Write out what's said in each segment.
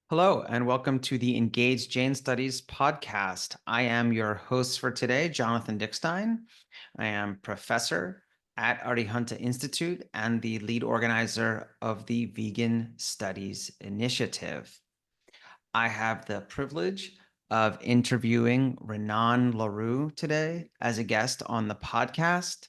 Hello, and welcome to the Engaged Jane Studies podcast. I am your host for today, Jonathan Dickstein. I am professor at Arihanta Institute and the lead organizer of the Vegan Studies Initiative. I have the privilege of interviewing Renan Larue today as a guest on the podcast.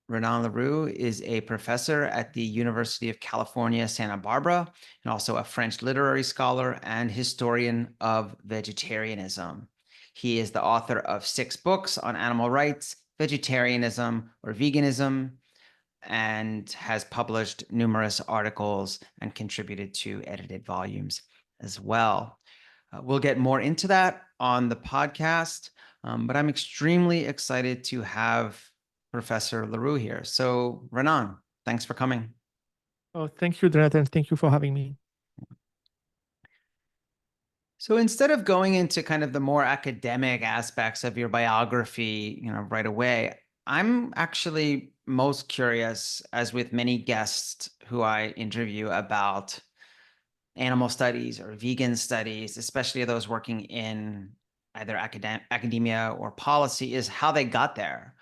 Renan Larue is a professor at the University of California, Santa Barbara, and also a French literary scholar and historian of vegetarianism. He is the author of 6 books on animal rights, vegetarianism, or veganism, and has published numerous articles and contributed to edited volumes as well. We'll get more into that on the podcast, but I'm extremely excited to have Professor Larue here. So, Renan, thanks for coming. Oh, thank you, Jonathan. Thank you for having me. So instead of going into kind of the more academic aspects of your biography, right away, I'm actually most curious, as with many guests who I interview, about animal studies or vegan studies, especially those working in either academia or policy, is how they got there.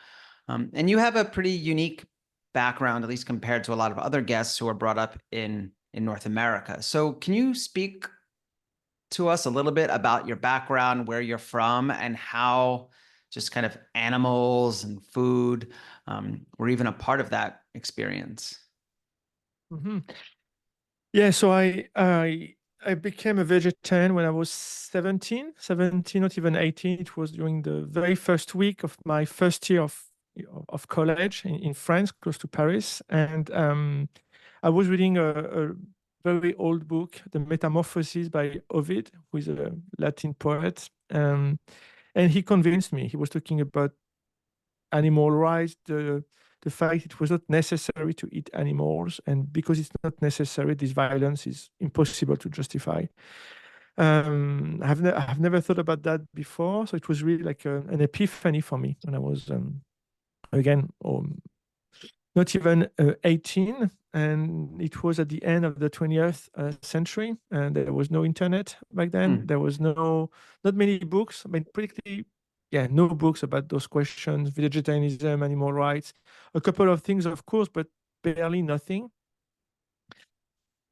And you have a pretty unique background, at least compared to a lot of other guests who are brought up in North America. So can you speak to us a little bit about your background, where you're from, and how just kind of animals and food were even a part of that experience? Mm-hmm. Yeah, so I became a vegetarian when I was 17, not even 18. It was during the very first week of my first year of college in France, close to Paris. And I was reading a very old book, The Metamorphoses by Ovid, who is a Latin poet. And he convinced me. He was talking about animal rights, the fact it was not necessary to eat animals, and because it's not necessary, this violence is impossible to justify. I've never thought about that before, so it was really like an epiphany for me when I was again not even 18, and it was at the end of the 20th century, and there was no internet back then. There was not many books. I mean, practically, yeah, no books about those questions: vegetarianism, animal rights, a couple of things, of course, but barely nothing.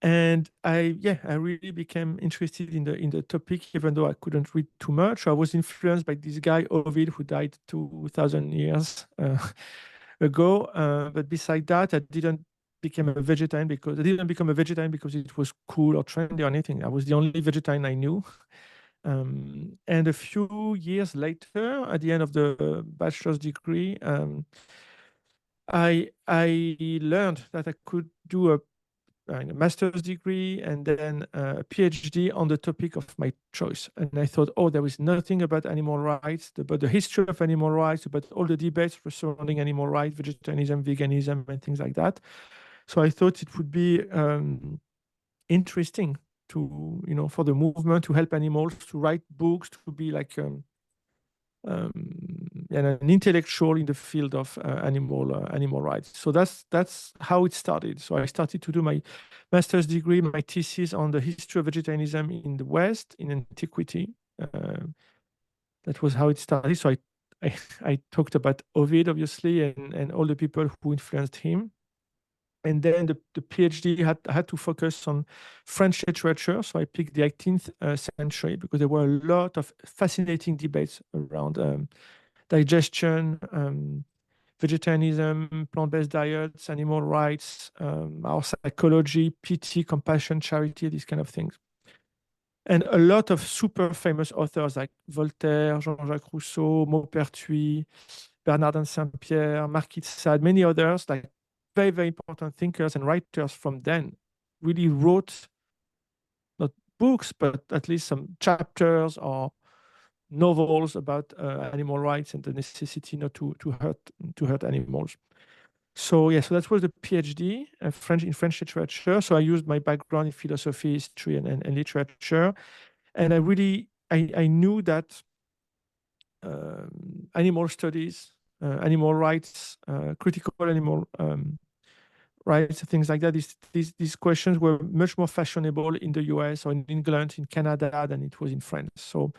And I really became interested in the topic, even though I couldn't read too much. I was influenced by this guy Ovid, who died 2,000 years ago. But beside that, I didn't become a vegetarian because it was cool or trendy or anything. I was the only vegetarian I knew. And a few years later, at the end of the bachelor's degree, I learned that I could do a master's degree and then a PhD on the topic of my choice. And I thought, oh, there is nothing about animal rights, about the history of animal rights, about all the debates surrounding animal rights, vegetarianism, veganism, and things like that. So I thought it would be interesting to, for the movement to help animals, to write books, to be like an intellectual in the field of animal rights. So that's how it started. So I started to do my master's degree, my thesis on the history of vegetarianism in the West, in Antiquity. That was how it started. So I talked about Ovid, obviously, and all the people who influenced him. And then the PhD had to focus on French literature. So I picked the 18th century because there were a lot of fascinating debates around digestion, vegetarianism, plant-based diets, animal rights, our psychology, pity, compassion, charity, these kind of things. And a lot of super famous authors like Voltaire, Jean-Jacques Rousseau, Maupertuis, Bernardin Saint-Pierre, Marquis de Sade, many others, like very, very important thinkers and writers from then really wrote not books, but at least some chapters or novels about animal rights and the necessity not to hurt animals. So so that was the PhD in French literature. So I used my background in philosophy, history, and literature, and I knew that animal studies, animal rights, critical animal right? So things like that. These questions were much more fashionable in the US or in England, in Canada than it was in France. So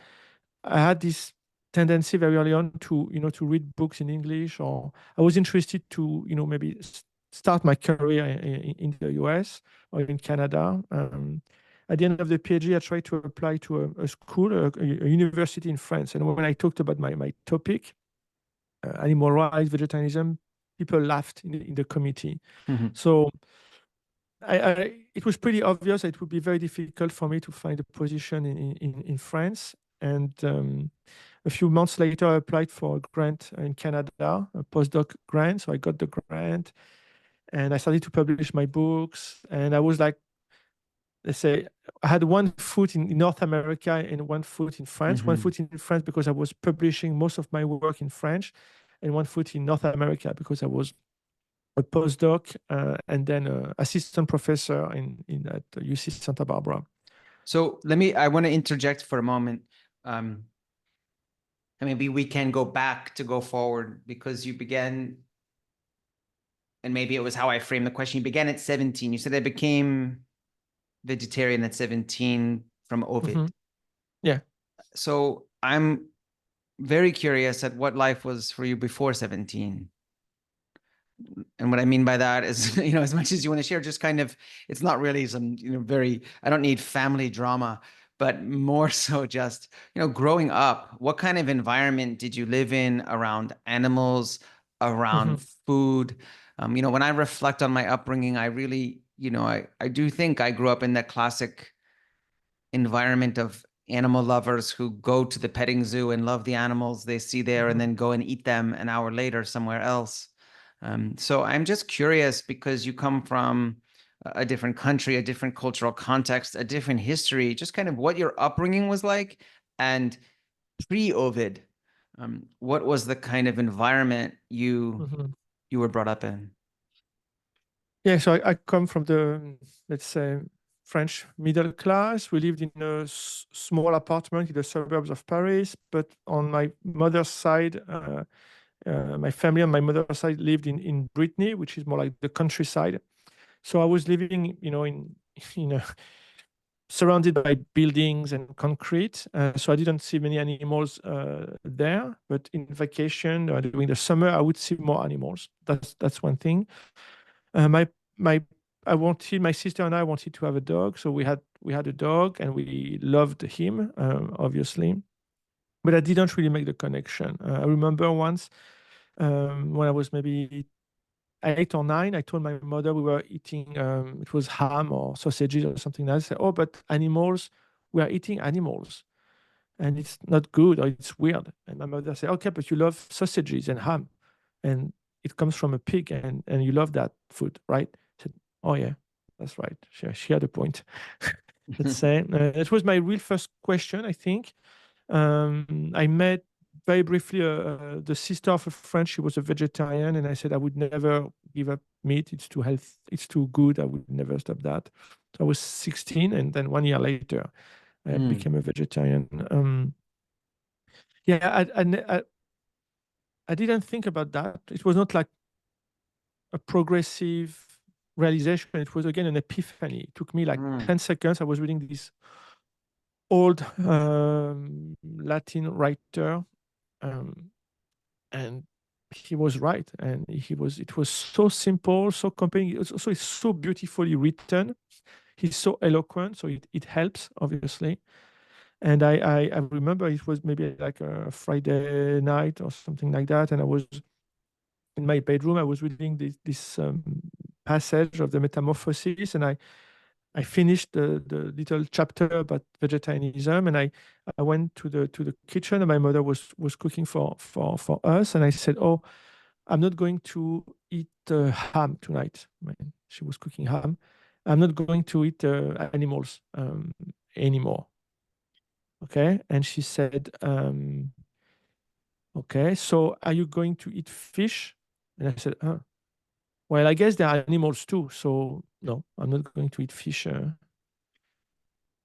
I had this tendency very early on to, to read books in English, or I was interested to, maybe start my career in the US or in Canada. At the end of the PhD, I tried to apply to a school, a university in France. And when I talked about my topic, animal rights, vegetarianism, people laughed in the committee. Mhm. So it was pretty obvious that it would be very difficult for me to find a position in France. And a few months later, I applied for a grant in Canada, a postdoc grant. So I got the grant and I started to publish my books. And I was like, let's say, I had one foot in North America and one foot in France. One Mhm. foot in France because I was publishing most of my work in French, and one foot in North America because I was a postdoc and then an assistant professor at UC Santa Barbara. So I want to interject for a moment. And maybe we can go back to go forward because you began, and maybe it was how I framed the question. You began at 17. You said I became vegetarian at 17 from Hmm. Ovid. Yeah. So I'm very curious at what life was for you before 17. And what I mean by that is, as much as you want to share, just kind of, it's not really some, I don't need family drama, but more so just, growing up, what kind of environment did you live in around animals, Hmm. around food? When I reflect on my upbringing, I really, I do think I grew up in that classic environment of animal lovers who go to the petting zoo and love the animals they see there and Hmm. then go and eat them an hour later somewhere else. So I'm just curious because you come from a different country, a different cultural context, a different history, just kind of what your upbringing was like. And pre-Ovid, what was the kind of environment Hmm. you were brought up in? Yeah, so I come from the, let's say, French middle class. We lived in a small apartment in the suburbs of Paris, but on my mother's side, my family on my mother's side lived in Brittany, which is more like the countryside. So I was living, in a surrounded by buildings and concrete. So I didn't see many animals there. But in vacation during the summer, I would see more animals. That's one thing. My my my sister and I wanted to have a dog, so we had a dog and we loved him, obviously. But I didn't really make the connection. I remember once when I was maybe 8 or 9, I told my mother we were eating, it was ham or sausages or something like that. I said, oh, but animals, we are eating animals and it's not good or it's weird. And my mother said, okay, but you love sausages and ham and it comes from a pig and you love that food, right? I said, oh, yeah, that's right. She had a point. Let's say it was my real first question, I think. I met very briefly the sister of a friend. She was a vegetarian, and I said I would never give up meat. It's too health. It's too good. I would never stop that. So I was 16, and then 1 year later, I Mm, became a vegetarian. Yeah, I didn't think about that. It was not like a progressive realization. It was again an epiphany. It took me like mm, 10 seconds. I was reading this old Latin writer. Um, and he was right, and it was so simple, so compelling. It's so beautifully written. He's so eloquent, so it helps, obviously. And I remember it was maybe like a Friday night or something like that, and I was in my bedroom. I was reading this passage of the Metamorphosis, and I finished the little chapter about vegetarianism, and I went to the kitchen, and my mother was cooking for us, and I said, "Oh, I'm not going to eat ham tonight." She was cooking ham. I'm not going to eat animals anymore. Okay, and she said, "Okay, so are you going to eat fish?" And I said, "Well, I guess there are animals too, so no, I'm not going to eat fish."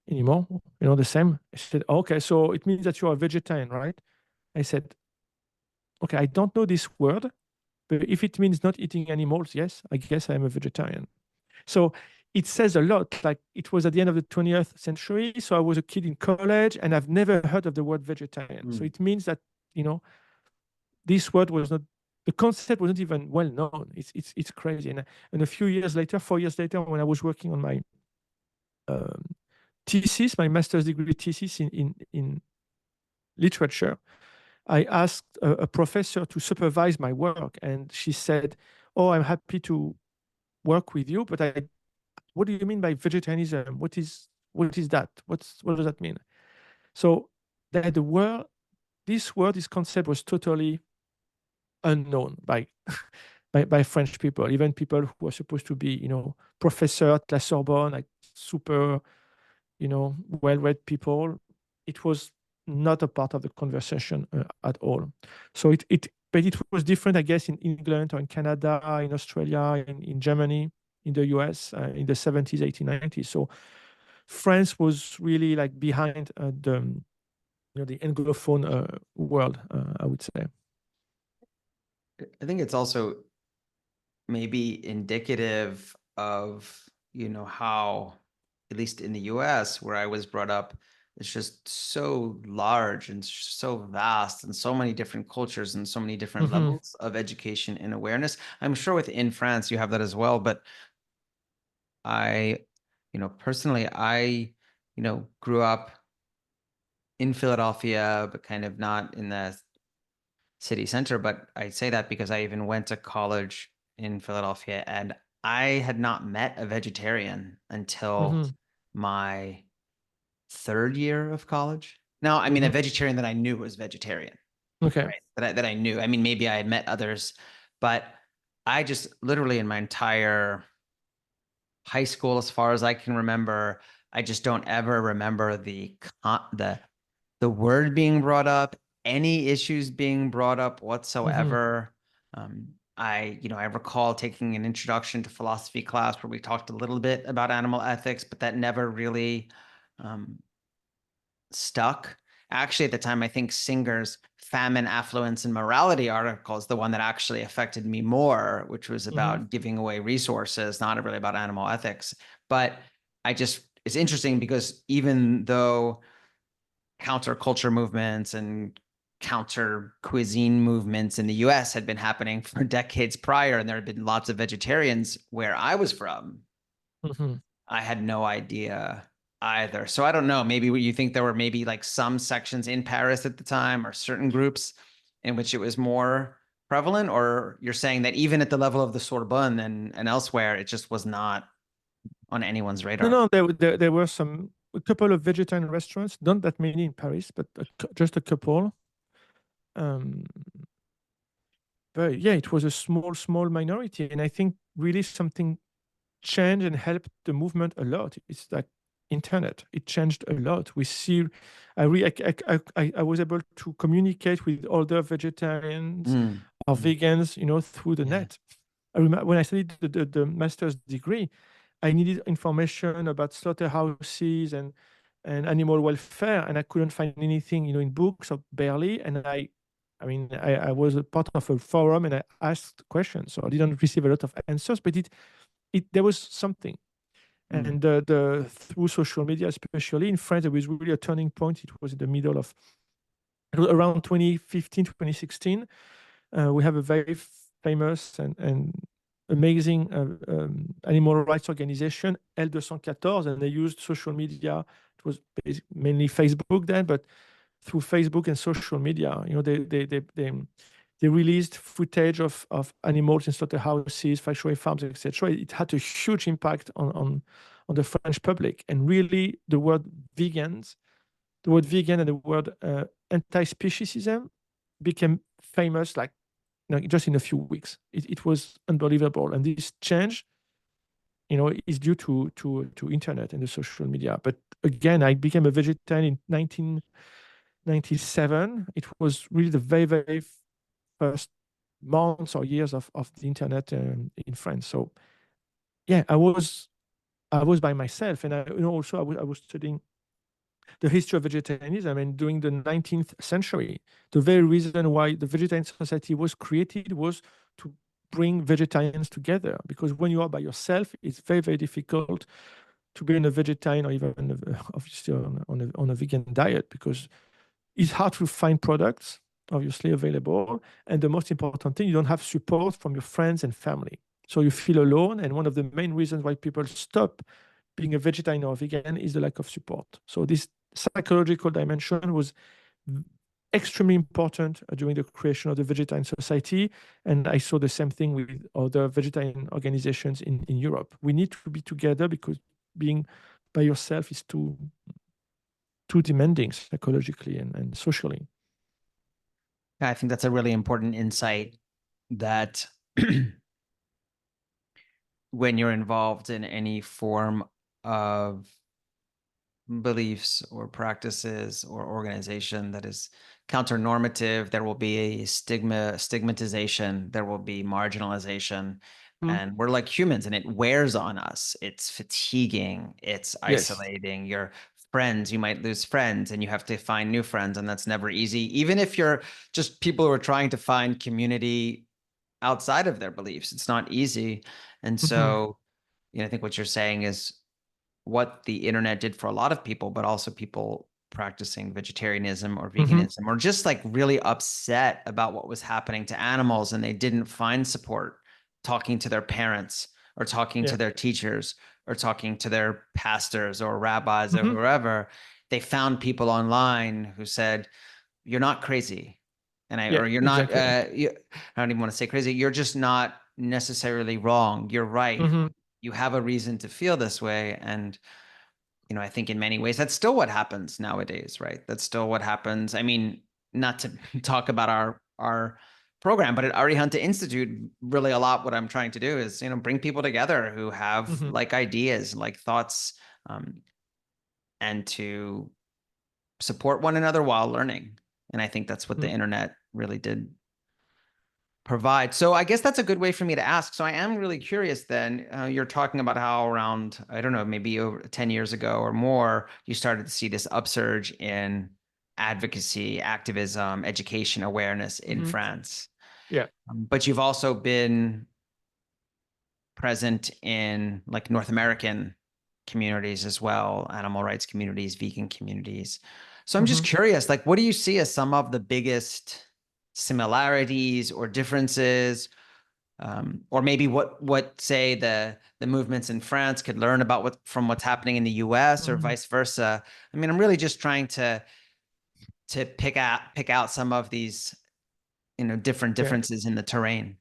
Anymore. The same. I said, okay, so it means that you are a vegetarian, right? I said, okay, I don't know this word, But if it means not eating animals, yes, I guess I am a vegetarian. So it says a lot. Like, it was at the end of the 20th century. So I was a kid in college and I've never heard of the word vegetarian. So it means that, this word was not, the concept wasn't even well known. It's crazy. And a few years later, 4 years later, when I was working on my um, thesis, my master's degree thesis in literature, I asked a professor to supervise my work, and she said, "Oh, I'm happy to work with you, but what do you mean by vegetarianism? What is that? What does that mean?" So that this concept was totally unknown by by French people, even people who were supposed to be, professor at La Sorbonne, like super, well-read people. It was not a part of the conversation at all. So but it was different, I guess, in England or in Canada, in Australia, in Germany, in the US, in the 70s, 80s, 90s. So France was really like behind the Anglophone world, I would say. I think it's also maybe indicative of, how, at least in the US, where I was brought up, it's just so large and so vast and so many different cultures and so many different levels of education and awareness. I'm sure within France you have that as well, but I, personally, I, grew up in Philadelphia, but kind of not in the city center. But I say that because I even went to college in Philadelphia and I had not met a vegetarian until Mhm. my third year of college. Now, I mean, a vegetarian that I knew was vegetarian, Okay. right? That I knew. I mean, maybe I had met others, but I just literally in my entire high school, as far as I can remember, I just don't ever remember the word being brought up, any issues being brought up whatsoever. I recall taking an introduction to philosophy class where we talked a little bit about animal ethics, but that never really um, stuck. Actually, at the time, I think Singer's Famine, Affluence, and Morality article is the one that actually affected me more, which was about giving away resources, not really about animal ethics. But it's interesting because even though counterculture movements and counter cuisine movements in the US had been happening for decades prior, and there had been lots of vegetarians where I was from, I had no idea either. So I don't know, maybe you think there were maybe like some sections in Paris at the time or certain groups in which it was more prevalent, or you're saying that even at the level of the Sorbonne and elsewhere, it just was not on anyone's No, radar. no, there were a couple of vegetarian restaurants, not that many in Paris, but just a couple. Um, but yeah, it was a small minority, and I think really something changed and helped the movement a lot. It's like internet; it changed a lot. We see, I was able to communicate with other vegetarians or vegans, through the net. I remember when I studied the master's degree, I needed information about slaughterhouses and animal welfare, and I couldn't find anything, in books or barely. And I was a part of a forum and I asked questions, so I didn't receive a lot of answers, but there was something. And through social media, especially in France, there was really a turning point. It was in the middle of it was around 2015, 2016. We have a very famous and amazing animal rights organization, L214, and they used social media. It was mainly Facebook then, but through Facebook and social media, they released footage of animals in slaughterhouses, factory farms, etc. It had a huge impact on the French public, and really the word vegan and the word anti-speciesism became famous like just in a few weeks. It was unbelievable, and this change, is due to internet and the social media. But again, I became a vegetarian in 1997. It was really the very very first months or years of the internet in France. So yeah, I was by myself, and also I was studying the history of vegetarianism. And during the 19th century, the very reason why the vegetarian society was created was to bring vegetarians together. Because when you are by yourself, it's very, very difficult to be on a vegetarian or even obviously on a vegan diet, because it's hard to find products obviously available. And the most important thing, you don't have support from your friends and family. So you feel alone. And one of the main reasons why people stop being a vegetarian or vegan is the lack of support. So this psychological dimension was extremely important during the creation of the vegetarian society. And I saw the same thing with other vegetarian organizations in Europe. We need to be together because being by yourself is too demanding psychologically and socially. I think that's a really important insight, that when you're involved in any form of beliefs or practices or organization that is counter-normative, there will be a stigmatization, there will be marginalization. And we're like humans, and it wears on us. It's fatiguing, it's Yes. isolating. Your friends, you might lose friends, and you have to find new friends, and that's never easy. Even if you're just people who are trying to find community outside of their beliefs, it's not easy. And so, I think what you're saying is what the internet did for a lot of people, but also people practicing vegetarianism or veganism, or just like really upset about what was happening to animals, and they didn't find support talking to their parents or talking to their teachers or talking to their pastors or rabbis or whoever. They found people online who said, "You're not crazy," or "You're not." Exactly. I don't even want to say crazy. You're just not necessarily wrong. You're right. You have a reason to feel this way. And I think in many ways that's still what happens nowadays, right? That's still what happens. I mean, not to talk about our program, but at Arihanta Institute, really a lot what I'm trying to do is bring people together who have like ideas, like thoughts, and to support one another while learning. And I think that's what the internet really did provide. So I guess that's a good way for me to ask. So I am really curious then, you're talking about how around, I don't know, maybe over 10 years ago or more, you started to see this upsurge in advocacy, activism, education, awareness in France. Yeah. But you've also been present in like North American communities as well, animal rights communities, vegan communities. So I'm just curious, like, what do you see as some of the biggest similarities or differences, or maybe what say the movements in France could learn about from what's happening in the US or vice versa? I mean, I'm really just trying to pick out some of these different differences in the terrain.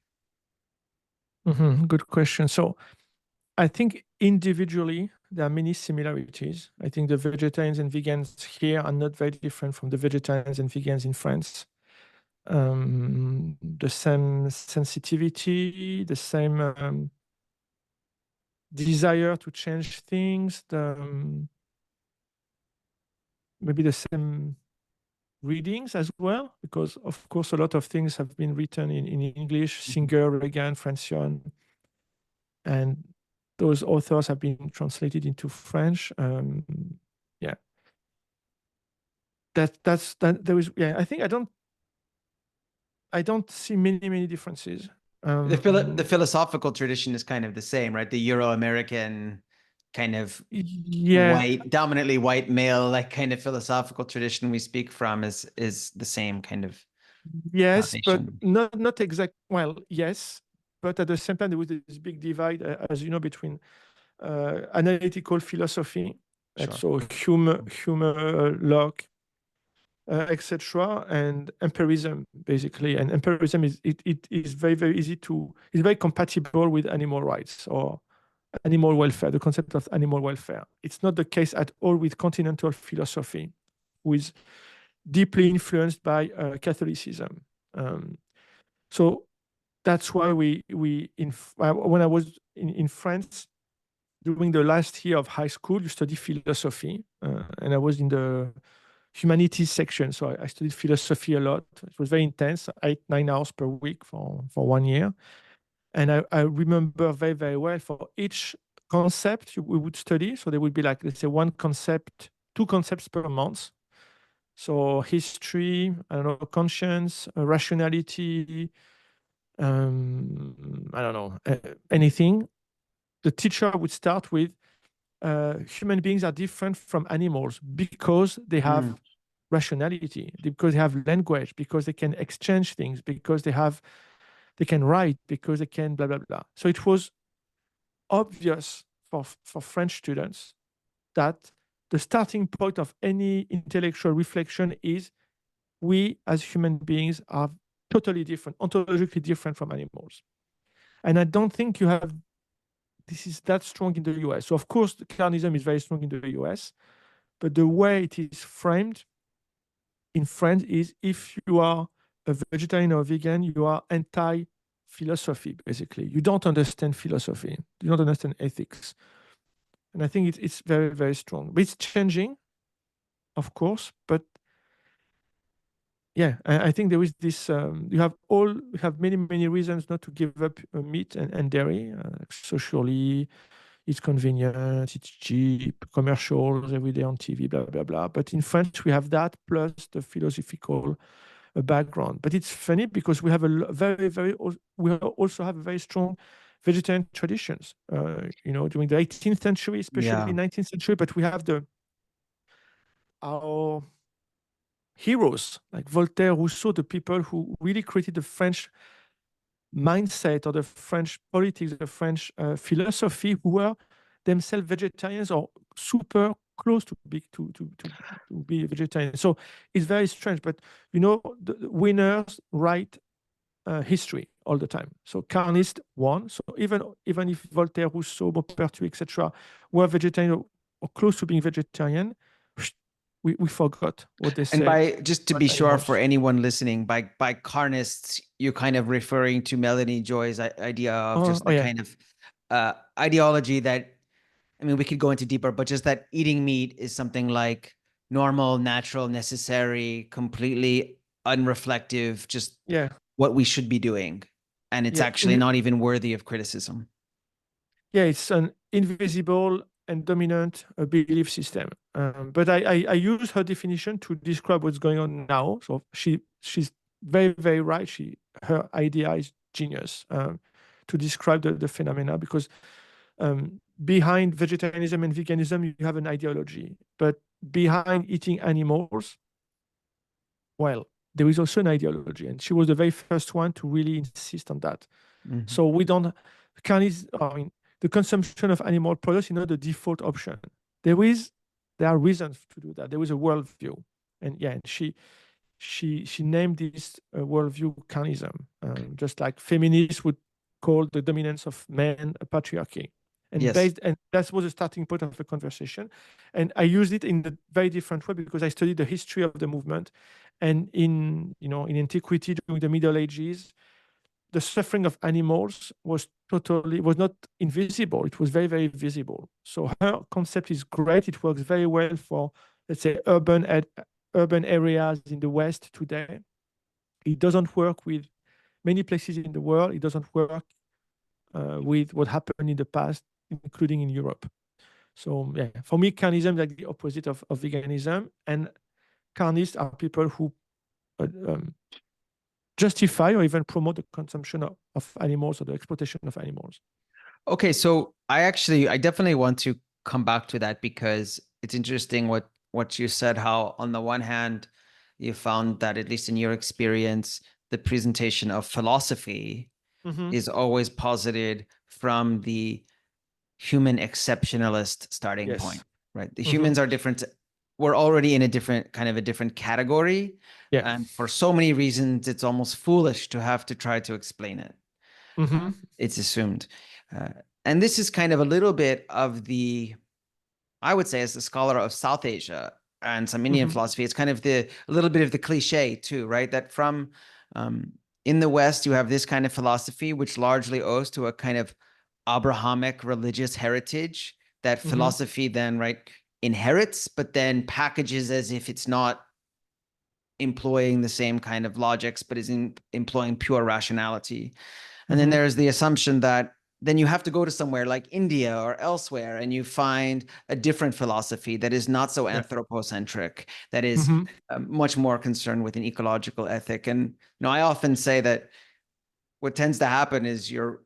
Good question. So I think individually there are many similarities. I think the vegetarians and vegans here are not very different from the vegetarians and vegans in France. The same sensitivity, the same desire to change things, maybe the same readings as well, because of course a lot of things have been written in English, Singer, Regan, Francione, and those authors have been translated into French. Yeah, there is. Yeah, I think I don't see many differences. The philosophical tradition is kind of the same, right? The Euro-American kind of Yeah, dominantly white male, like kind of philosophical tradition we speak from is the same kind of yes, but foundation. not exact. Well, yes, but at the same time there was this big divide, as you know, between analytical philosophy, and Sure. so Hume, Locke, etc., and empirism, basically. And empirism it is very easy to, it's very compatible with animal rights or animal welfare, the concept of animal welfare. It's not the case at all with continental philosophy, who is deeply influenced by Catholicism. So that's why when I was in France during the last year of high school, you study philosophy, and I was in the humanities section, so I studied philosophy a lot. It was very intense, 8-9 hours per week for 1 year. And I remember very well, for each concept we would study, so there would be like, let's say, one concept 2 concepts per month. So history, I don't know, conscience, rationality, I don't know, anything. The teacher would start with human beings are different from animals because they have rationality, because they have language, because they can exchange things, because they can write, because they can blah blah blah. So it was obvious for French students that the starting point of any intellectual reflection is we as human beings are totally different, ontologically different from animals. And I don't think this is that strong in the US. So of course, the carnism is very strong in the US, but the way it is framed in France is if you are a vegetarian or vegan, you are anti-philosophy, basically. You don't understand philosophy. You don't understand ethics. And I think it's very, very strong. But it's changing, of course. But yeah, I think there is this, you have many, many reasons not to give up meat and dairy. Socially, it's convenient, it's cheap, commercials every day on TV, blah, blah, blah. But in French, we have that plus the philosophical background. But it's funny because we have we also have very strong vegetarian traditions, during the 18th century, especially 19th century. But we have our heroes like Voltaire, Rousseau, the people who really created the French mindset or the French politics, the French philosophy, who were themselves vegetarians or super close to be vegetarian. So it's very strange, but the winners write history all the time. So carnists won. So even if Voltaire, Rousseau, Maupertuis, etc., were vegetarian or close to being vegetarian, we forgot what they said. And by, just to be sure for anyone listening, by carnists, you're kind of referring to Melanie Joy's idea of just the kind of ideology that, I mean, we could go into deeper, but just that eating meat is something like normal, natural, necessary, completely unreflective, just what we should be doing. And it's actually not even worthy of criticism. Yeah, it's an invisible and dominant belief system. But I use her definition to describe what's going on now. So she's very, very right. Her idea is genius to describe the phenomena, because behind vegetarianism and veganism, you have an ideology. But behind eating animals, well, there is also an ideology. And she was the very first one to really insist on that. So we don't, the consumption of animal products is not the default option. There are reasons to do that. There is a worldview. And she named this worldview carnism, just like feminists would call the dominance of men a patriarchy. And that was a starting point of the conversation. And I used it in a very different way because I studied the history of the movement. And in Antiquity, during the Middle Ages, the suffering of animals was not invisible. It was very, very visible. So her concept is great. It works very well for, let's say, urban areas in the West today. It doesn't work with many places in the world. It doesn't work with what happened in the past, including in Europe. So yeah, for me, carnism is like the opposite of veganism. And carnists are people who justify or even promote the consumption of animals or the exploitation of animals. Okay, so I definitely want to come back to that, because it's interesting what you said, how on the one hand, you found that, at least in your experience, the presentation of philosophy is always posited from the human exceptionalist starting point, right? The humans are different. We're already in a different category. And for so many reasons, it's almost foolish to have to try to explain it. It's assumed. And this is kind of a little bit of I would say, as a scholar of South Asia and some Indian philosophy, it's kind of a little bit of the cliche too, right? That from in the West, you have this kind of philosophy, which largely owes to a kind of Abrahamic religious heritage that philosophy then, right, inherits, but then packages as if it's not employing the same kind of logics, but is employing pure rationality. And then there's the assumption that then you have to go to somewhere like India or elsewhere, and you find a different philosophy that is not so anthropocentric, that is much more concerned with an ecological ethic. And I often say that what tends to happen is you're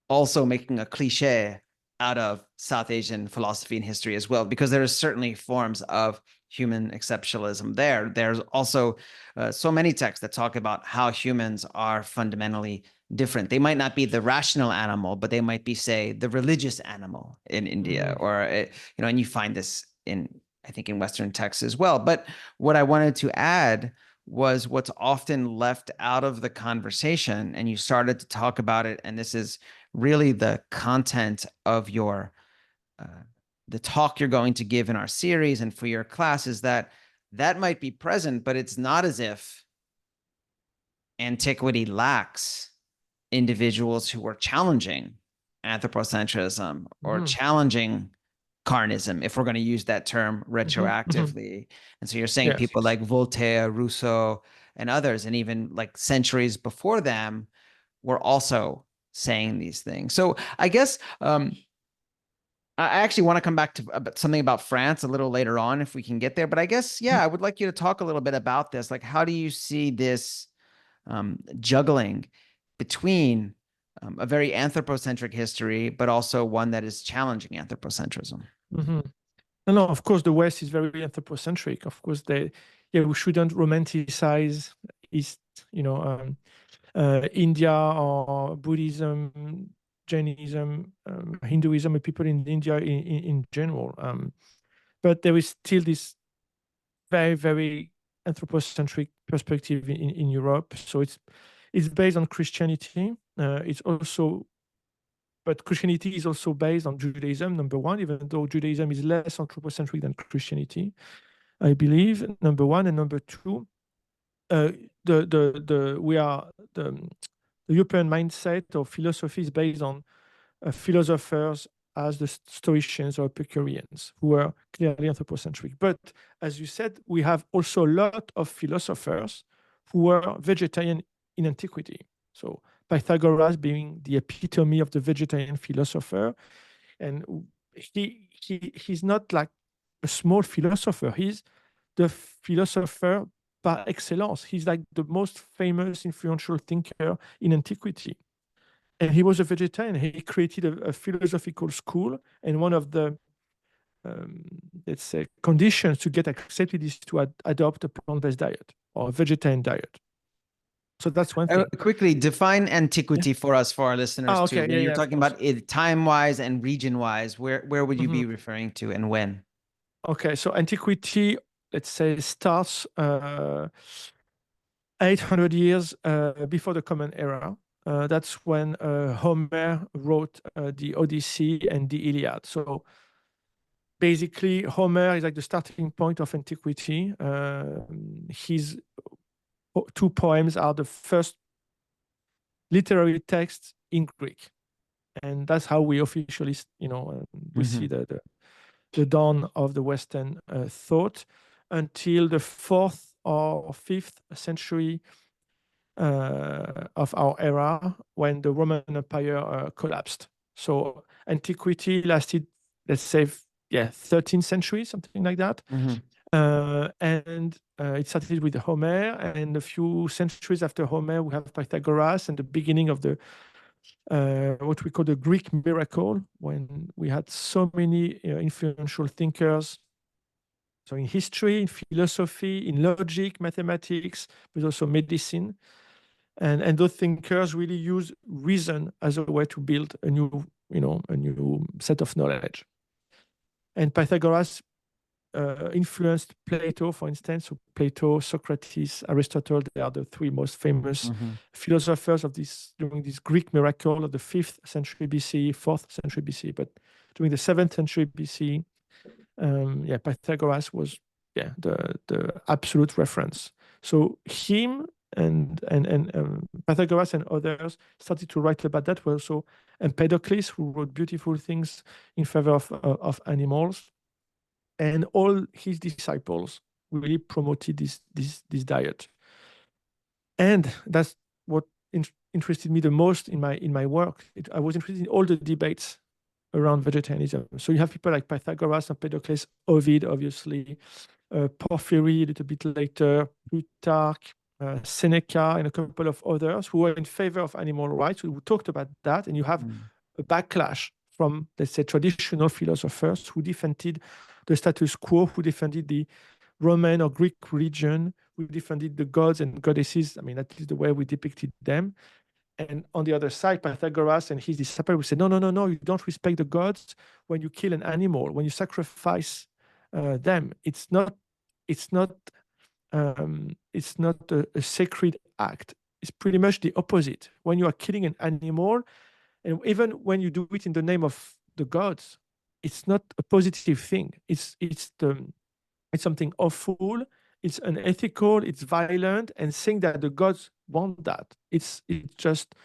also making a cliche out of South Asian philosophy and history as well, because there are certainly forms of human exceptionalism there. There's also so many texts that talk about how humans are fundamentally different. They might not be the rational animal, but they might be, say, the religious animal in India, or and you find this I think in Western texts as well. But what I wanted to add was what's often left out of the conversation, and you started to talk about it, and this is really the content of your the talk you're going to give in our series and for your class, is that might be present, but it's not as if antiquity lacks individuals who were challenging anthropocentrism or challenging carnism, if we're going to use that term retroactively. And so you're saying people like Voltaire, Rousseau, and others, and even like centuries before them, were also saying these things. So I guess I actually want to come back to something about France a little later on if we can get there. But I guess, I would like you to talk a little bit about this. Like, how do you see this juggling between a very anthropocentric history, but also one that is challenging anthropocentrism? No, of course, the West is very anthropocentric. Of course, we shouldn't romanticize East, India or Buddhism, Jainism, Hinduism, and people in India in general. But there is still this very, very anthropocentric perspective in Europe. So it's based on Christianity. But Christianity is also based on Judaism, number one, even though Judaism is less anthropocentric than Christianity, I believe, number one. And number two, the European mindset or philosophy is based on philosophers as the Stoicians or Epicureans, who are clearly anthropocentric. But as you said, we have also a lot of philosophers who were vegetarian in antiquity. So Pythagoras being the epitome of the vegetarian philosopher, and he's not like a small philosopher. He's the philosopher par excellence. He's like the most famous, influential thinker in antiquity. And he was a vegetarian. He created a philosophical school, and one of the let's say conditions to get accepted is to adopt a plant-based diet or a vegetarian diet. So that's one thing. Quickly define antiquity for us, for our listeners too. When you're talking about it time-wise and region-wise, where would you be referring to, and when? Okay, so antiquity, let's say, starts 800 years before the Common Era. That's when Homer wrote the Odyssey and the Iliad. So basically, Homer is like the starting point of antiquity. His two poems are the first literary texts in Greek, and that's how we officially, we see the dawn of the Western thought until the 4th or 5th century of our era, when the Roman Empire collapsed. So antiquity lasted, let's say, 13th century, something like that. And it started with Homer, and a few centuries after Homer, we have Pythagoras and the beginning of the what we call the Greek miracle, when we had so many influential thinkers. So in history, in philosophy, in logic, mathematics, but also medicine. And those thinkers really use reason as a way to build a new set of knowledge. And Pythagoras influenced Plato, for instance. So Plato, Socrates, Aristotle, they are the three most famous philosophers of during this Greek miracle of the 5th century BC, 4th century BC. But during the 7th century BC, Pythagoras was the absolute reference. So him and Pythagoras and others started to write about that. Were also Empedocles, who wrote beautiful things in favor of animals, and all his disciples really promoted this diet. And that's what interested me the most in my work. I was interested in all the debates around vegetarianism. So you have people like Pythagoras, Empedocles, Ovid, obviously, Porphyry a little bit later, Plutarch, Seneca, and a couple of others who were in favor of animal rights, who talked about that. And you have a backlash from, let's say, traditional philosophers who defended the status quo, who defended the Roman or Greek religion, who defended the gods and goddesses. I mean, that is the way we depicted them. And on the other side, Pythagoras and his disciples would say, no, no, no, no, you don't respect the gods when you kill an animal, when you sacrifice them. It's not, a sacred act. It's pretty much the opposite. When you are killing an animal, and even when you do it in the name of the gods, it's not a positive thing. It's something awful. It's unethical. It's violent, and saying that the gods want that. It's just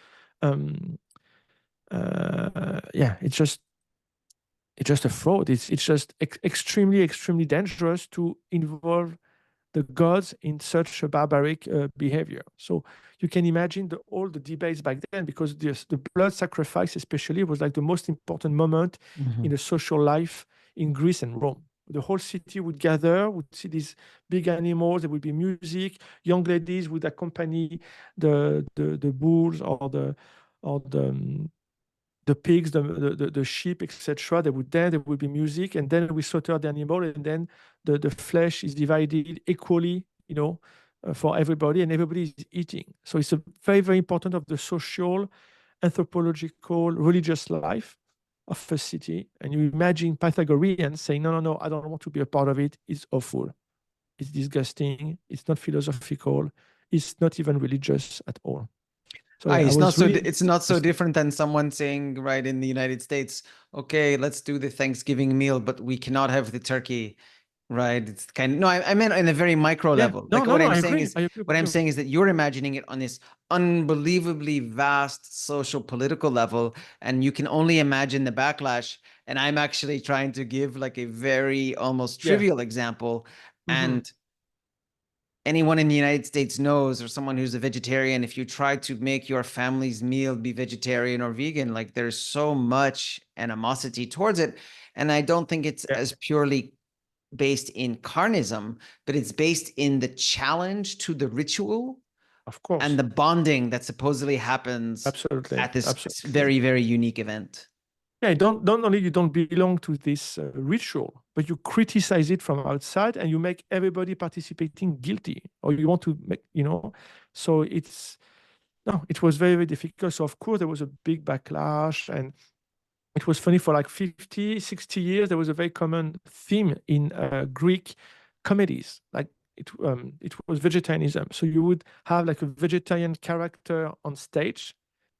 it's just a fraud. It's just extremely dangerous to involve the gods in such a barbaric behavior. So you can imagine all the debates back then, because the blood sacrifice especially was like the most important moment in the social life in Greece and Rome. The whole city would gather, would see these big animals. There would be music. Young ladies would accompany the bulls or the pigs, the sheep, etc. They would dance. There would be music, and then we slaughter the animal, and then the flesh is divided equally, for everybody, and everybody is eating. So it's a very important of the social, anthropological, religious life of a city. And you imagine Pythagoreans saying, no, no, no, I don't want to be a part of it. It's awful. It's disgusting. It's not philosophical. It's not even religious at all. So yeah, it's not so different than someone saying, right, in the United States, okay, let's do the Thanksgiving meal, but we cannot have the turkey, right? It's kind of, no, I meant in a very micro level. No, like no, what no, I'm I saying agree. is, I agree what I'm saying is that you're imagining it on this unbelievably vast social political level, and you can only imagine the backlash. And I'm actually trying to give like a very almost trivial example. And anyone in the United States knows, or someone who's a vegetarian, if you try to make your family's meal be vegetarian or vegan, like there's so much animosity towards it. And I don't think it's as purely based in carnism, but it's based in the challenge to the ritual, of course, and the bonding that supposedly happens at this very, very unique event. Yeah, don't only you don't belong to this ritual, but you criticize it from outside, and you make everybody participating guilty, or you want to make, so it was very, very difficult. So of course there was a big backlash, and it was funny, for like 50, 60 years, there was a very common theme in Greek comedies. Like it was vegetarianism. So you would have like a vegetarian character on stage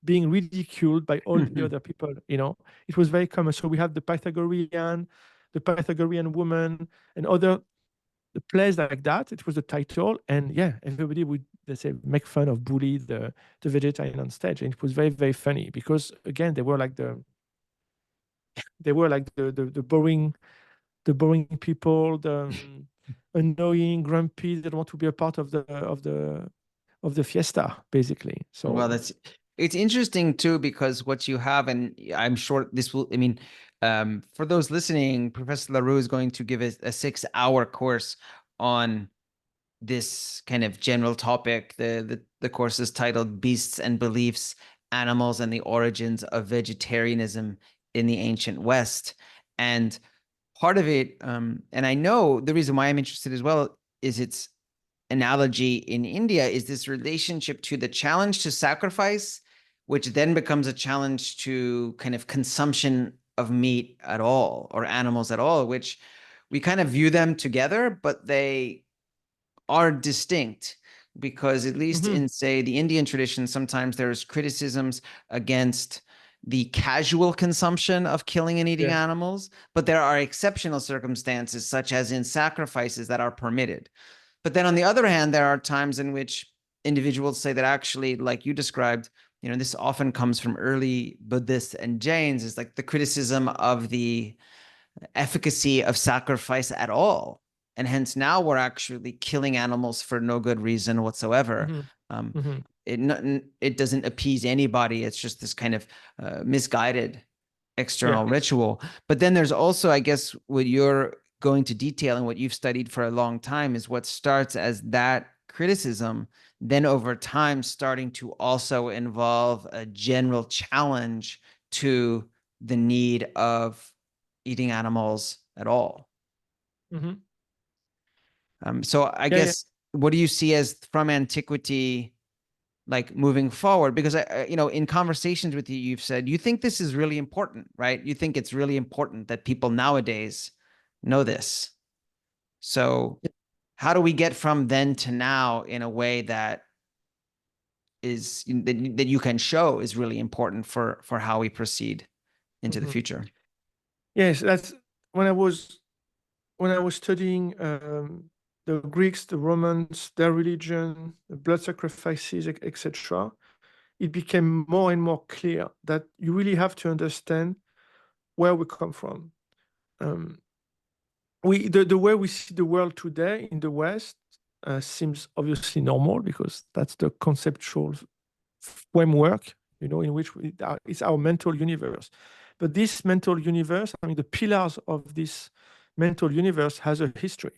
being ridiculed by all the other people, It was very common. So we have the Pythagorean woman, and other plays like that. It was the title. And yeah, everybody would, let's say, make fun of, bully the vegetarian on stage. And it was very, very funny, because again, they were like the boring people, the annoying, grumpy. They don't want to be a part of the fiesta, basically. So well, it's interesting too, because what you have, and I'm sure this will, I mean, for those listening, Professor Larue is going to give a 6-hour course on this kind of general topic. The course is titled Beasts and Beliefs, Animals and the Origins of Vegetarianism in the Ancient West. And part of it, and I know the reason why I'm interested as well, is its analogy in India is this relationship to the challenge to sacrifice, which then becomes a challenge to kind of consumption of meat at all, or animals at all, which we kind of view them together, but they are distinct, because at least in, say, the Indian tradition, sometimes there's criticisms against the casual consumption of killing and eating animals, but there are exceptional circumstances, such as in sacrifices, that are permitted. But then on the other hand, there are times in which individuals say that actually, like you described, this often comes from early Buddhists and Jains, is like the criticism of the efficacy of sacrifice at all. And hence now we're actually killing animals for no good reason whatsoever. it doesn't appease anybody. It's just this kind of misguided external Yeah. ritual. But then there's also, I guess, what you're going to detail and what you've studied for a long time is what starts as that criticism, then over time starting to also involve a general challenge to the need of eating animals at all. Mhm. So I Yeah, yeah. guess, what do you see as from antiquity, like moving forward? Because in conversations with you, you've said you think this is really important, right? You think it's really important that people nowadays know this. So how do we get from then to now in a way that that you can show is really important for how we proceed into the Mhm. future? Yes, that's when I was studying the Greeks, the Romans, their religion, the blood sacrifices, etc. It became more and more clear that you really have to understand where we come from. Um, the way we see the world today in the West seems obviously normal because that's the conceptual framework, in which it's our mental universe. But this mental universe, I mean, the pillars of this mental universe has a history,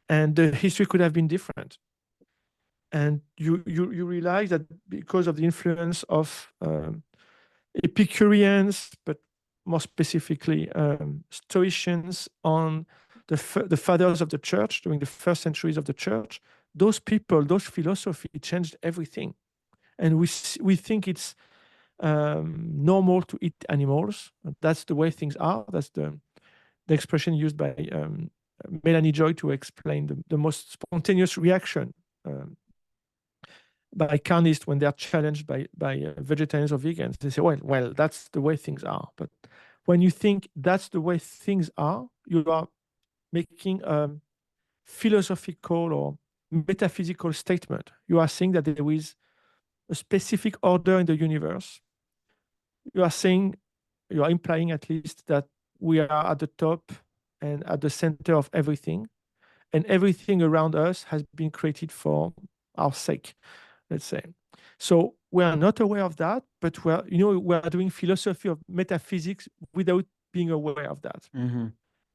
and the history could have been different. And you realize that because of the influence of Epicureans, but more specifically Stoicians on the fathers of the church during the first centuries of the church, those people, those philosophy changed everything. And we think it's normal to eat animals. That's the way things are. That's the expression used by Melanie Joy to explain the most spontaneous reaction um, by carnists when they are challenged by vegetarians or vegans. They say, well, that's the way things are. But when you think that's the way things are, you are making a philosophical or metaphysical statement. You are saying that there is a specific order in the universe. You are saying, you are implying at least that we are at the top and at the center of everything, and everything around us has been created for our sake, let's say. So we are not aware of that, but we are doing philosophy of metaphysics without being aware of that. Mm-hmm.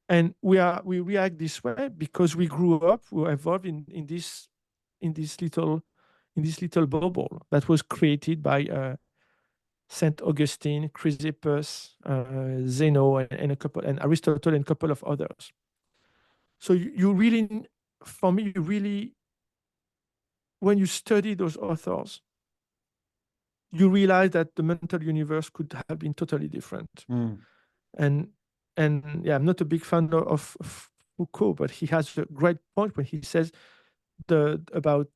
And we react this way because we grew up, we evolved in this little bubble that was created by Saint Augustine, Chrysippus, Zeno, and Aristotle, and a couple of others. So you really, for me, you really, when you study those authors, you realize that the mental universe could have been totally different. Mm. And yeah, I'm not a big fan of Foucault, but he has a great point when he says about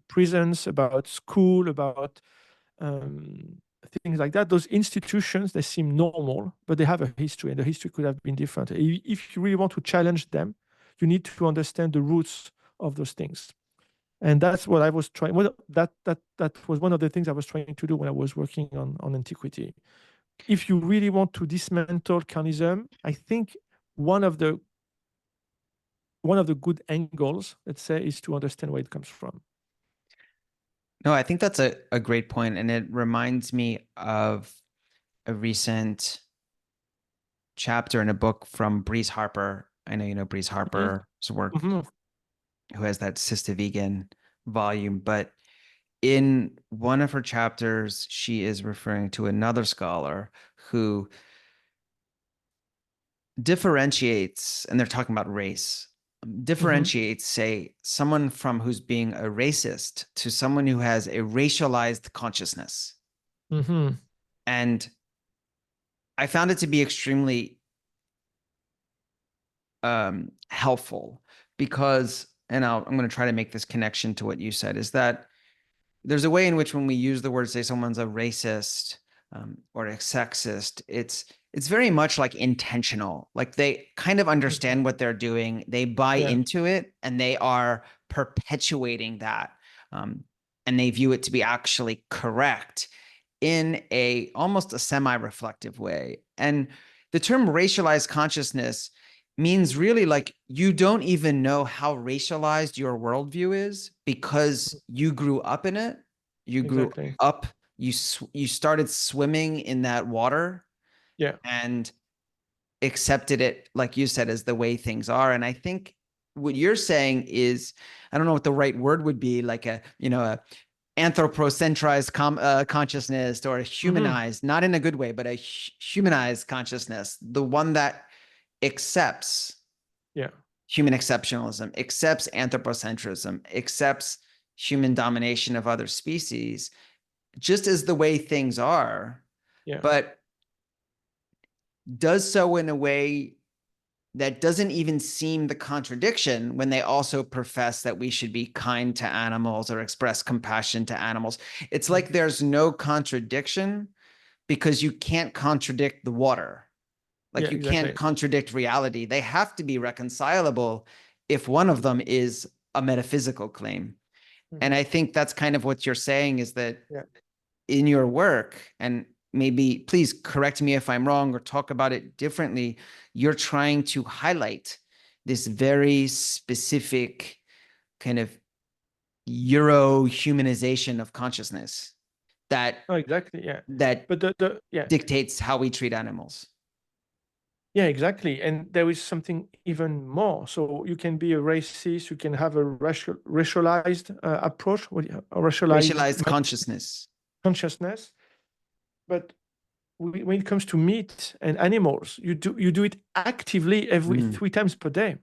prisons, about school, about things like that. Those institutions, they seem normal, but they have a history, and the history could have been different. If you really want to challenge them, you need to understand the roots of those things. And that's what I was trying. Well, that was one of the things I was trying to do when I was working on Antiquity. If you really want to dismantle carnism, I think one of the good angles, let's say, is to understand where it comes from. No, I think that's a great point, and it reminds me of a recent chapter in a book from Breeze Harper. I know you know Breeze Mhm. Harper's work, Mhm. who has that Sister Vegan volume. But in one of her chapters, she is referring to another scholar who differentiates, and they're talking about race, Mhm. differentiates, say, someone from who's being a racist to someone who has a racialized consciousness. Mhm. And I found it to be extremely helpful because, and I'm going to try to make this connection to what you said, is that there's a way in which when we use the word, say someone's a racist or a sexist, it's very much like intentional. Like they kind of Mhm. understand what they're doing, they buy Yeah. into it, and they are perpetuating that, and they view it to be actually correct in a almost a semi-reflective way. And the term racialized consciousness means really like you don't even know how racialized your worldview is because you grew up in it. You grew Exactly. up, you started swimming in that water Yeah. and accepted it, like you said, as the way things are. And I think what you're saying is, I don't know what the right word would be, like a anthropocentrized consciousness, or a Hmm. humanized, not in a good way, but a humanized consciousness, the one that accepts Yeah. human exceptionalism, accepts anthropocentrism, accepts human domination of other species, just as the way things are, Yeah. but does so in a way that doesn't even seem the contradiction when they also profess that we should be kind to animals or express compassion to animals. It's like there's no contradiction because you can't contradict the water. Yeah. Like you can't Exactly. contradict reality. They have to be reconcilable if one of them is a metaphysical claim. And Hmm. I think that's kind of what you're saying, is that Yeah. in your work, and maybe please correct me if I'm wrong or talk about it differently, you're trying to highlight this very specific kind of Euro humanization of consciousness that Oh, exactly. Yeah. that But the yeah. dictates how we treat animals. Yeah, exactly. And there is something even more. So you can be a racist, you can have a racialized approach, a racialized Racialized consciousness. consciousness. But when it comes to meat and animals, you do it actively every Mm, 3 times per day.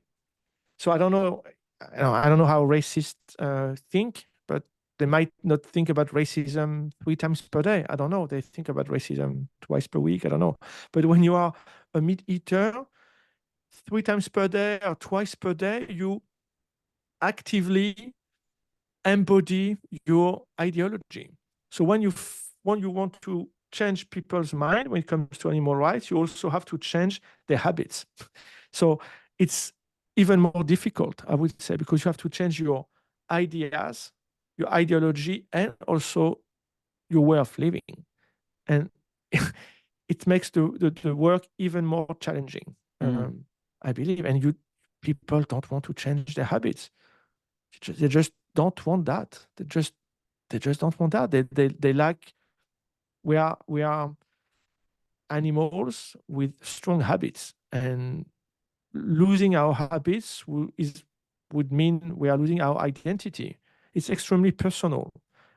So I don't know how racists think, but they might not think about racism 3 times per day. I don't know. They think about racism twice per week. I don't know. But when you are a meat eater, 3 times per day or twice per day, you actively embody your ideology. So when you want to change people's mind when it comes to animal rights, you also have to change their habits. So it's even more difficult, I would say, because you have to change your ideas, your ideology, and also your way of living. And it makes the work even more challenging, mm, I believe. And people don't want to change their habits. They just don't want that. They just don't want that. They like we are animals with strong habits, and losing our habits would mean we are losing our identity. It's extremely personal,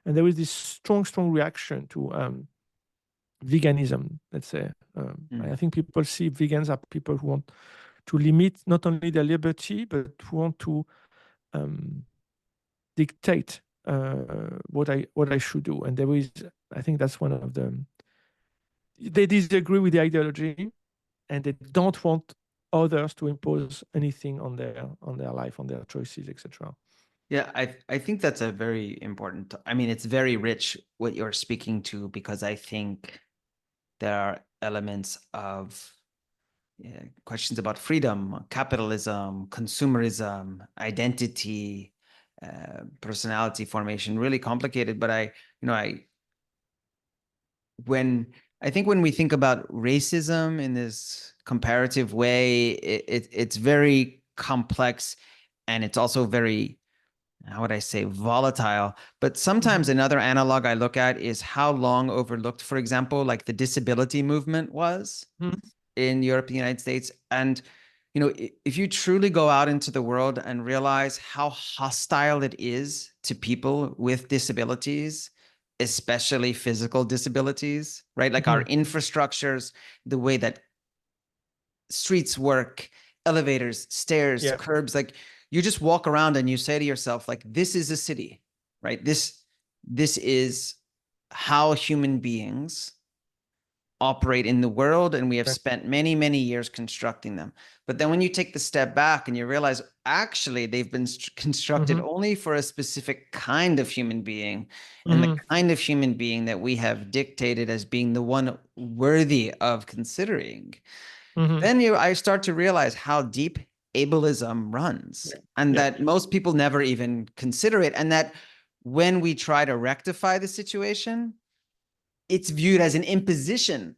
and there is this strong reaction to veganism. Let's say, I mm. think people see vegans are people who want to limit not only their liberty but who want to um, dictate what I should do. And there is, I think that's one of them. They disagree with the ideology, and they don't want others to impose anything on their life, on their choices, etc. Yeah, I think that's a very important. I mean, it's very rich what you're speaking to, because I think there are elements of, yeah, questions about freedom, capitalism, consumerism, identity, personality formation, really complicated. But I when I think when we think about racism in this comparative way, it's very complex, and it's also very, how would I say, volatile. But sometimes Hmm. another analog I look at is how long overlooked, for example, like the disability movement was Hmm. in Europe and the United States. And, if you truly go out into the world and realize how hostile it is to people with disabilities, especially physical disabilities, right? Like our Hmm. infrastructures, the way that streets work, elevators, stairs, Yeah. curbs, like you just walk around and you say to yourself, like, this is a city, right? This is how human beings operate in the world, and we have Yeah. spent many years constructing them. But then when you take the step back and you realize actually they've been constructed Hmm. only for a specific kind of human being, and the Hmm. kind of human being that we have dictated as being the one worthy of considering, Hmm. then I start to realize how deep ableism runs, Yeah. and Yeah. that most people never even consider it, and that when we try to rectify the situation, it's viewed as an imposition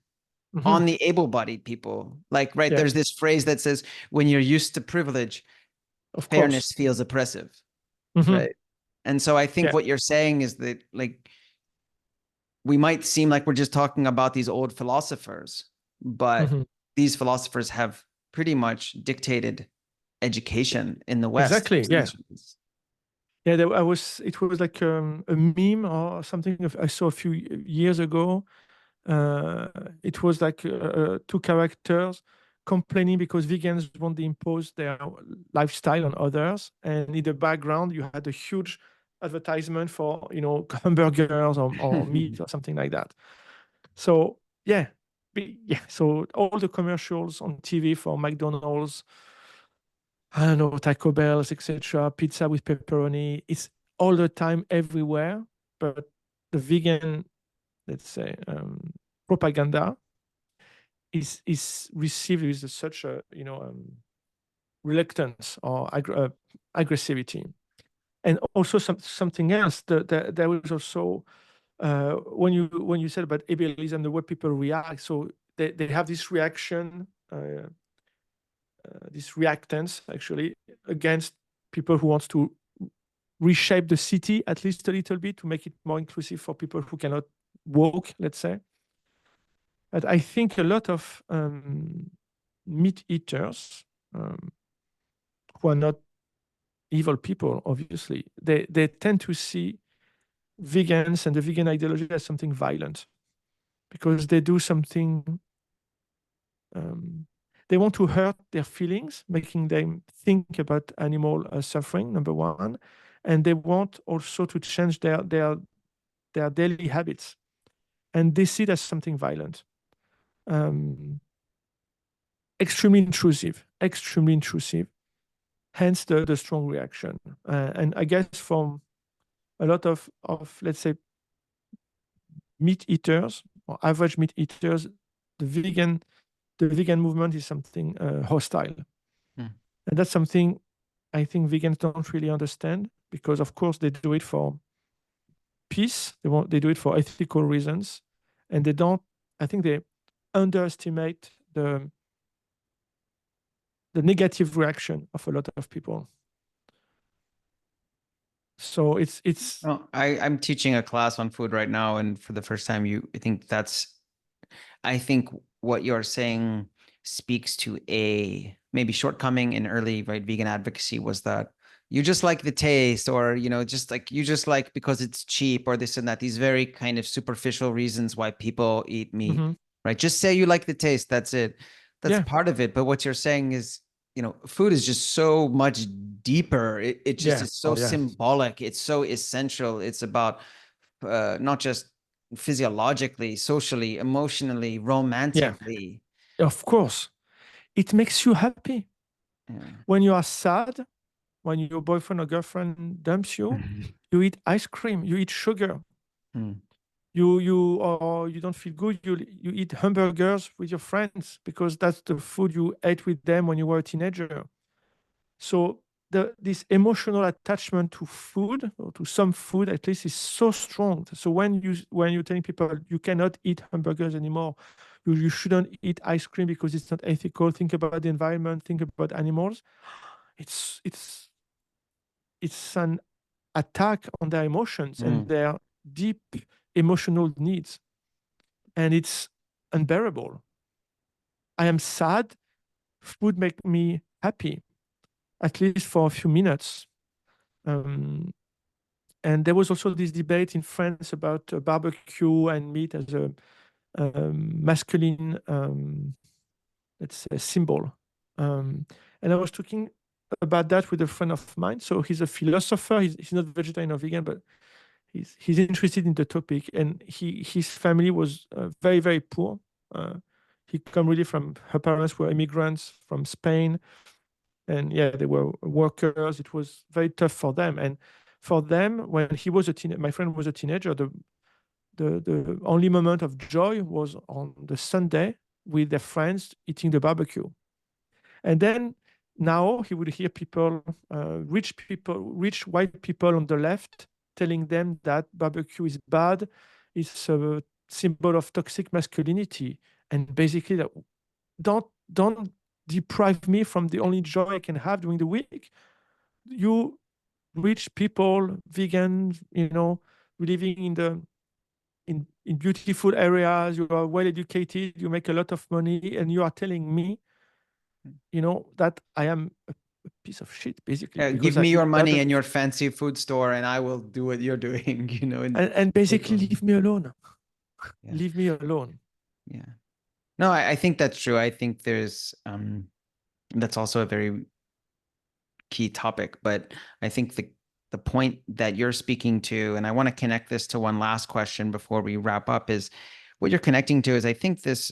on the able-bodied people. Like, right, Yeah, there's this phrase that says, when you're used to privilege, of course. fairness feels oppressive, Hmm. right? And so I think Yeah. what you're saying is that, like, we might seem like we're just talking about these old philosophers, but Hmm. these philosophers have pretty much dictated education in the West for Exactly. Yeah. centuries. Yeah. It was like a meme or something I saw a few years ago. Uh, it was like two characters complaining because vegans want to impose their lifestyle on others, and in the background you had a huge advertisement for hamburgers or meat or something like that. So yeah, yeah. So all the commercials on TV for McDonald's, I don't know, Taco Bells, etc., pizza with pepperoni, it's all the time everywhere. But the vegan, let's say, propaganda is received with such a reluctance or aggressivity. And also something else that there was also when you said about ableism, the way people react. So they have this reaction, this reactance actually against people who wants to reshape the city at least a little bit to make it more inclusive for people who cannot walk, let's say. But I think a lot of meat eaters who are not evil people, obviously, they tend to see vegans and the vegan ideology as something violent because they do something. They want to hurt their feelings, making them think about animal suffering. Number one, and they want also to change their daily habits, and they see it as something violent. Um, Extremely intrusive, extremely intrusive. Hence the strong reaction. And I guess from a lot of let's say meat eaters or average meat eaters, the vegan the vegan movement is something hostile, Hmm. and that's something I think vegans don't really understand because of course they do it for peace. They do it for ethical reasons, and they don't. I think they underestimate the negative reaction of a lot of people. So it's Well, I'm teaching a class on food right now, and for the first time, I think what you're saying speaks to a maybe shortcoming in early, right, vegan advocacy was that you just like the taste, or just like you just like because it's cheap or this and that, these very kind of superficial reasons why people eat meat, mhm. right? Just say you like the taste, that's it. That's Yeah, part of it. But what you're saying is, food is just so much deeper. It just yeah, is so oh yeah, symbolic. It's so essential. It's about not just physiologically, socially, emotionally, yeah. romantically. Of course, it makes you happy Yeah. when you are sad. When your boyfriend or girlfriend dumps you, you eat ice cream, you eat sugar, Mm. you don't feel good, you eat hamburgers with your friends because that's the food you ate with them when you were a teenager. So this emotional attachment to food or to some food at least is so strong. So when you're telling people you cannot eat hamburgers anymore, you shouldn't eat ice cream because it's not ethical, think about the environment, think about animals, it's it's an attack on their emotions and Mm. their deep emotional needs, and it's unbearable. I am sad, food make me happy, at least for a few minutes. um, and there was also this debate in France about barbecue and meat as a masculine let's say symbol. And I was talking about that with a friend of mine. So he's a philosopher, he's not vegetarian or vegan, but he's interested in the topic, and his family was very very poor. He come really from, her parents were immigrants from Spain, and yeah, they were workers. It was very tough for them, and for them when he was a teen, my friend was a teenager. The only moment of joy was on the Sunday with their friends eating the barbecue, and then now he would hear people, rich white people on the left, telling them that barbecue is bad, it's a symbol of toxic masculinity, And basically, that don't deprive me from the only joy I can have during the week. You rich people, vegan, living in beautiful areas, you are well educated, you make a lot of money, and you are telling me, that I am a piece of shit, basically, Give because I me do your that. money in your fancy food store and I will do what you're doing, And basically leave me alone. Yeah. Leave me alone. Yeah. No, I think that's true. I think that's also a very key topic, but I think the point that you're speaking to, and I want to connect this to one last question before we wrap up, is what you're connecting to is I think this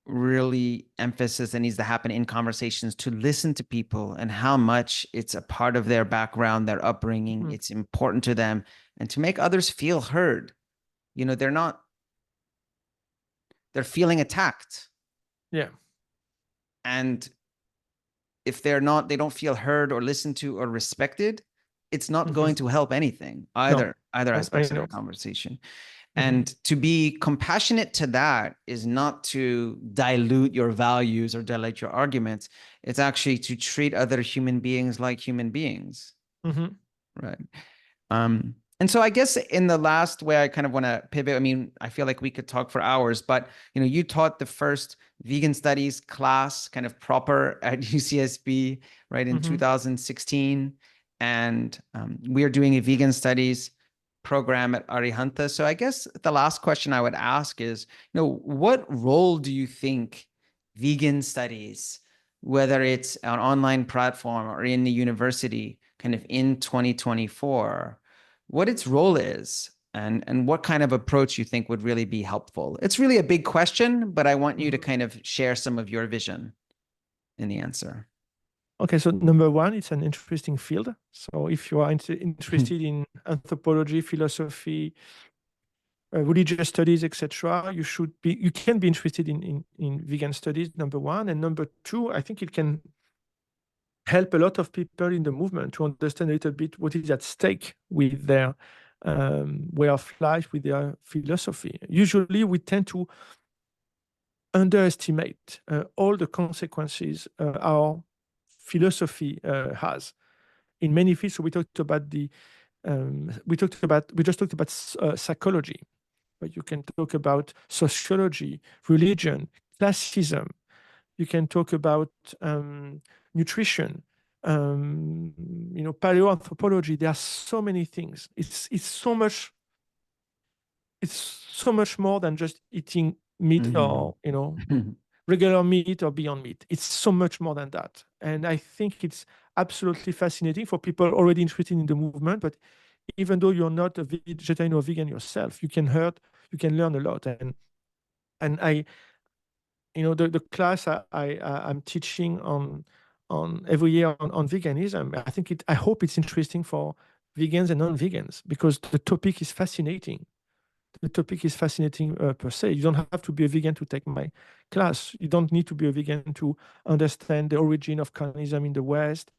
really emphasis that needs to happen in conversations to listen to people and how much it's a part of their background, their upbringing, it's important to them, and to make others feel heard. They're feeling attacked. Yeah. And if they don't feel heard or listened to or respected, it's not going to help anything No, either I aspects of know. the conversation. And to be compassionate to that is not to dilute your values or dilute your arguments. It's actually to treat other human beings like human beings. Right. And so I guess in the last way, I kind of want to pivot. I mean, I feel like we could talk for hours, but you taught the first vegan studies class kind of proper at UCSB, right, in 2016. And we are doing a vegan studies program at Arihanta. So I guess the last question I would ask is, what role do you think vegan studies, whether it's an online platform or in the university, kind of in 2024, what its role is and what kind of approach you think would really be helpful? It's really a big question, but I want you to kind of share some of your vision in the answer. Okay, so number one, it's an interesting field. So if you are interested in anthropology, philosophy, religious studies, etc., you can be interested in vegan studies, number one. And number two, I think it can help a lot of people in the movement to understand a little bit what is at stake with their way of life, with their philosophy. Usually, we tend to underestimate all the consequences our philosophy has in many fields. So we just talked about psychology, but you can talk about sociology, religion, classism. You can talk about nutrition, paleoanthropology. There are so many things. It's so much more than just eating meat or regular meat or Beyond Meat. It's so much more than that. And I think it's absolutely fascinating for people already interested in the movement. But even though you're not a vegetarian or vegan yourself, you can learn a lot. And the class I'm teaching on every year on veganism, I hope it's interesting for vegans and non-vegans because the topic is fascinating. The topic is fascinating per se. You don't have to be a vegan to take my class. You don't need to be a vegan to understand the origin of carnism in the West,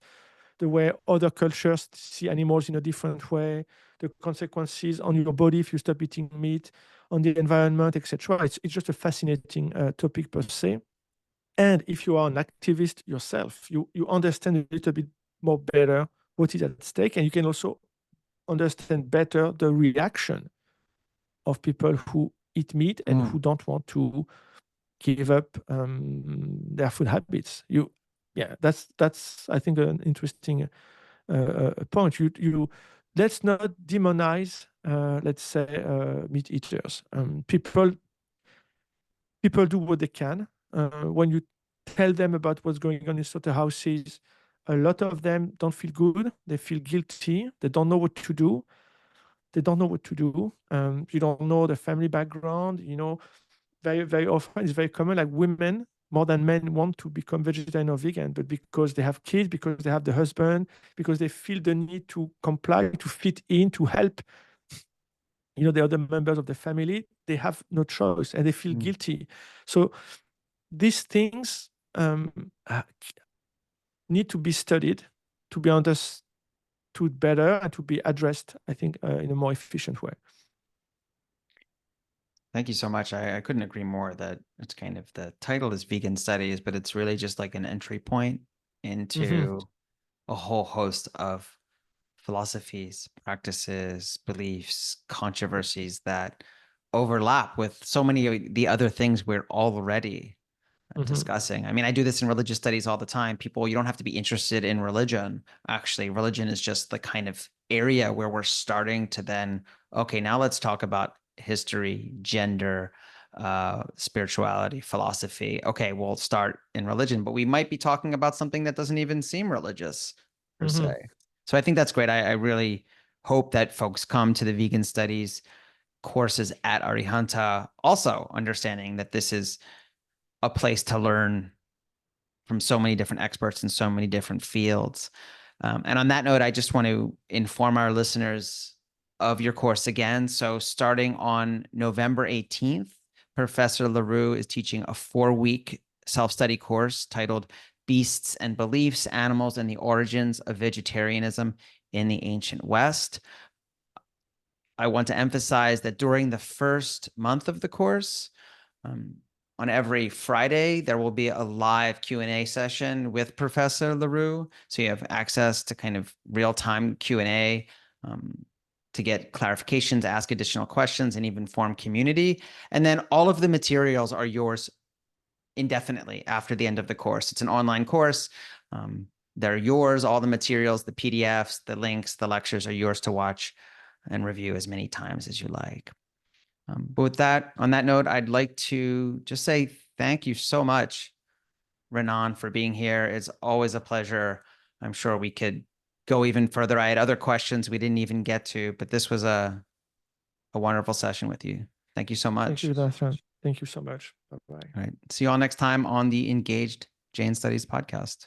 the way other cultures see animals in a different way, the consequences on your body if you stop eating meat, on the environment, etc. It's just a fascinating topic per se. And if you are an activist yourself, you understand a little bit more better what is at stake, and you can also understand better the reaction of people who eat meat and who don't want to give up their food habits. That's I think an interesting point. You let's not demonize, let's say, meat eaters. People do what they can. When you tell them about what's going on in slaughterhouses, a lot of them don't feel good. They feel guilty. They don't know what to do. They don't know what to do. You don't know the family background. Very, very often it's very common, like women more than men want to become vegetarian or vegan, but because they have kids, because they have the husband, because they feel the need to comply, to fit in, to help, the other members of the family, they have no choice and they feel guilty. So these things need to be studied, to be understood better, and to be addressed, I think, in a more efficient way. Thank you so much. I couldn't agree more that it's kind of, the title is Vegan Studies, but it's really just like an entry point into a whole host of philosophies, practices, beliefs, controversies that overlap with so many of the other things we're already discussing. I mean, I do this in religious studies all the time. People, you don't have to be interested in religion. Actually, religion is just the kind of area where we're starting to then, okay, now let's talk about history, gender, spirituality, philosophy. Okay, we'll start in religion, but we might be talking about something that doesn't even seem religious per se. So I think that's great. I really hope that folks come to the vegan studies courses at Arihanta, also understanding that this is a place to learn from so many different experts in so many different fields. And on that note, I just want to inform our listeners of your course again. So starting on November 18th, Professor Larue is teaching a 4-week self-study course titled Beasts and Beliefs, Animals and the Origins of Vegetarianism in the Ancient West. I want to emphasize that during the first month of the course, on every Friday, there will be a live Q&A session with Professor Larue. So you have access to kind of real-time Q&A to get clarifications, ask additional questions, and even form community. And then all of the materials are yours indefinitely after the end of the course. It's an online course. They're yours. All the materials, the PDFs, the links, the lectures are yours to watch and review as many times as you like. But with that, on that note, I'd like to just say thank you so much, Renan, for being here. It's always a pleasure. I'm sure we could go even further. I had other questions we didn't even get to, but this was a wonderful session with you. Thank you so much. Thank you, Nathan. Thank you so much. Bye-bye. All right. See you all next time on the Engaged Jain Studies podcast.